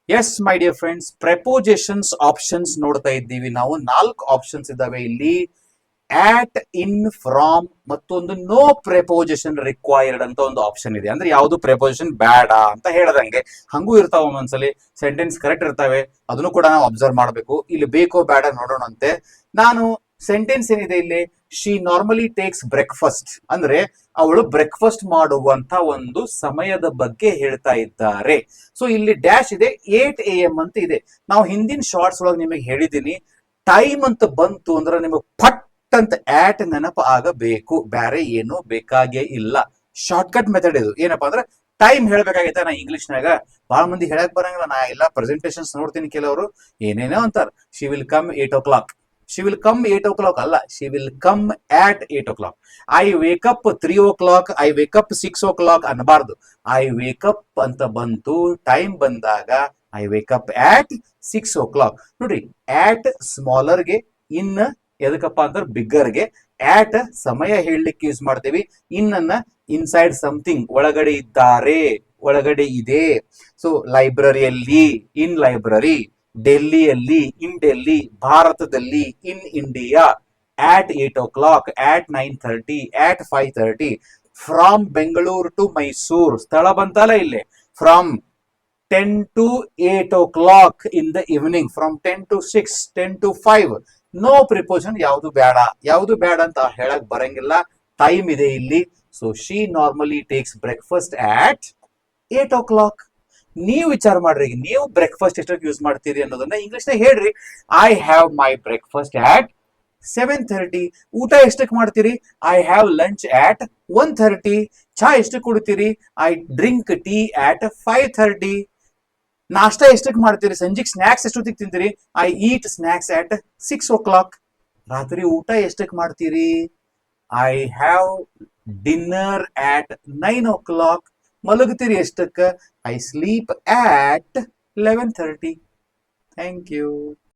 S my dear friends, prepositions options ನೋಡ್ತಾ ಇದ್ದೀವಿ. ನಾವು 4 ಆಪ್ಷನ್ಸ್ ಇದಾವೆ ಇಲ್ಲಿ. ಆಟ್, ಇನ್, ಫ್ರಾಮ್, ಮತ್ತೊಂದು ನೋ ಪ್ರೆಪೋಸಿಷನ್ ರಿಕ್ವೈರ್ಡ್ ಅಂತ ಒಂದು ಆಪ್ಷನ್ ಇದೆ. ಅಂದ್ರೆ ಯಾವುದು ಪ್ರೆಪೋಸಿಷನ್ ಬೇಡ ಅಂತ ಹೇಳದಂಗೆ. ಹಂಗೂ ಇರ್ತಾವ ಒಂದೊಂದ್ಸಲಿ ಸೆಂಟೆನ್ಸ್ ಕರೆಕ್ಟ್ ಇರ್ತವೆ, ಅದನ್ನು ಕೂಡ ನಾವು ಅಬ್ಸರ್ವ್ ಮಾಡಬೇಕು. ಇಲ್ಲಿ ಬೇಕೋ ಬೇಡ ನೋಡೋಣಂತೆ. ನಾನು ಸೆಂಟೆನ್ಸ್ ಏನಿದೆ ಇಲ್ಲಿ, ಶಿ ನಾರ್ಮಲಿ ಟೇಕ್ಸ್ ಬ್ರೇಕ್ಫಾಸ್ಟ್ ಅಂದ್ರೆ ಅವಳು ಬ್ರೇಕ್ಫಾಸ್ಟ್ ಮಾಡುವಂತ ಒಂದು ಸಮಯದ ಬಗ್ಗೆ ಹೇಳ್ತಾ ಇದ್ದಾರೆ. ಸೊ ಇಲ್ಲಿ ಡ್ಯಾಶ್ ಇದೆ, 8 AM ಅಂತ ಇದೆ. ನಾವು ಹಿಂದಿನ ಶಾರ್ಟ್ಸ್ ಒಳಗೆ ನಿಮಗೆ ಹೇಳಿದ್ದೀನಿ, ಟೈಮ್ ಅಂತ ಬಂತು ಅಂದ್ರೆ ನಿಮಗೆ ಫಟ್ ಅಂತ ಆಟ್ ನೆನಪು ಆಗಬೇಕು, ಬೇರೆ ಏನು ಬೇಕಾಗೇ ಇಲ್ಲ. ಶಾರ್ಟ್ಕಟ್ ಮೆಥಡ್ ಇದು. ಏನಪ್ಪಾ ಅಂದ್ರೆ ಟೈಮ್ ಹೇಳ್ಬೇಕಾಗೈತೆ. ನಾ ಇಂಗ್ಲಿಷ್ನಾಗ ಬಹಳ ಮಂದಿ ಹೇಳಕ್ ಬರಂಗಿಲ್ಲ. ನಾ ಎಲ್ಲ ಪ್ರೆಸೆಂಟೇಶನ್ಸ್ ನೋಡ್ತೀನಿ, ಕೆಲವರು ಏನೇನೋ ಅಂತಾರ. She will come 8 o'clock. She will come 8 o'clock ಅಲ್ಲ, she will come at 8 o'clock. I wake up 3 o'clock, I wake up 6 o'clock ಅನ್ನಬಾರ್ದು. ಐ ವೇಕ್ ಅಪ್ ಅಂತ ಬಂತು, ಟೈಮ್ ಬಂದಾಗ I wake up at 6 o'clock. ನೋಡ್ರಿ, ಆಟ್ ಸ್ಮಾಲರ್ಗೆ, ಇನ್ ಎದಕ್ಕಪ್ಪ ಅಂದ್ರೆ ಬಿಗ್ಗರ್ಗೆ. ಆಟ್ ಸಮಯ ಹೇಳಲಿಕ್ಕೆ ಯೂಸ್ ಮಾಡ್ತೀವಿ. ಇನ್ ಅನ್ನ ಇನ್ಸೈಡ್ ಸಮಥಿಂಗ್, ಒಳಗಡೆ ಇದ್ದಾರೆ, ಒಳಗಡೆ ಇದೆ. ಸೊ ಲೈಬ್ರರಿಯಲ್ಲಿ, ಇನ್ ಲೈಬ್ರರಿ. ಡೆಲ್ಲಿಯಲ್ಲಿ, ಇನ್ ಡೆಲ್ಲಿ. ಭಾರತದಲ್ಲಿ, in India. At 8 o'clock, at 9:30, at 5:30. From Bengaluru to Mysuru, ಸ್ಥಳ ಬಂತಲ್ಲ ಇಲ್ಲಿ. From 10 to 8 o'clock in the evening, from 10 to 6, 10 to 5. No preposition ಯಾವುದು ಬೇಡ, ಯಾವುದು ಬೇಡ ಅಂತ ಹೇಳಕ್ ಬರಂಗಿಲ್ಲ. ಟೈಮ್ ಇದೆ ಇಲ್ಲಿ. So she normally takes breakfast at 8 o'clock. ನೀವು ವಿಚಾರ ಮಾಡ್ರಿ, ನೀವು ಬ್ರೇಕ್ಫಾಸ್ಟ್ ಎಷ್ಟಕ್ಕೆ ಯೂಸ್ ಮಾಡ್ತೀರಿ ಅನ್ನೋದನ್ನ ಇಂಗ್ಲಿಷ್ ನ ಹೇಳ್ರಿ. ಐ ಹ್ಯಾವ್ ಮೈ ಬ್ರೇಕ್ಫಾಸ್ಟ್ ಆಟ್ 7:30. ಊಟ ಎಷ್ಟಕ್ಕೆ ಮಾಡ್ತೀರಿ? ಐ ಹ್ಯಾವ್ ಲಂಚ್ ಆಟ್ 1:30. ಚಹಾ ಎಷ್ಟಕ್ಕೆ ಕುಡಿತೀರಿ? ಐ ಡ್ರಿಂಕ್ ಟೀ ಆಟ್ 5:30. ನಾಷ್ಟ ಎಷ್ಟಕ್ಕೆ ಮಾಡ್ತೀರಿ? ಸಂಜೆಗೆ ಸ್ನಾಕ್ಸ್ ಎಷ್ಟೊತ್ತಿಗೆ ತಿಂತೀರಿ? I eat snacks at 6 o'clock. ರಾತ್ರಿ ಊಟ ಎಷ್ಟಕ್ಕೆ ಮಾಡ್ತೀರಿ? I have dinner at 9 o'clock. ಮಲಗುತ್ತೀರಿ ಎಷ್ಟಕ್ಕೆ? I sleep at 11:30. Thank you.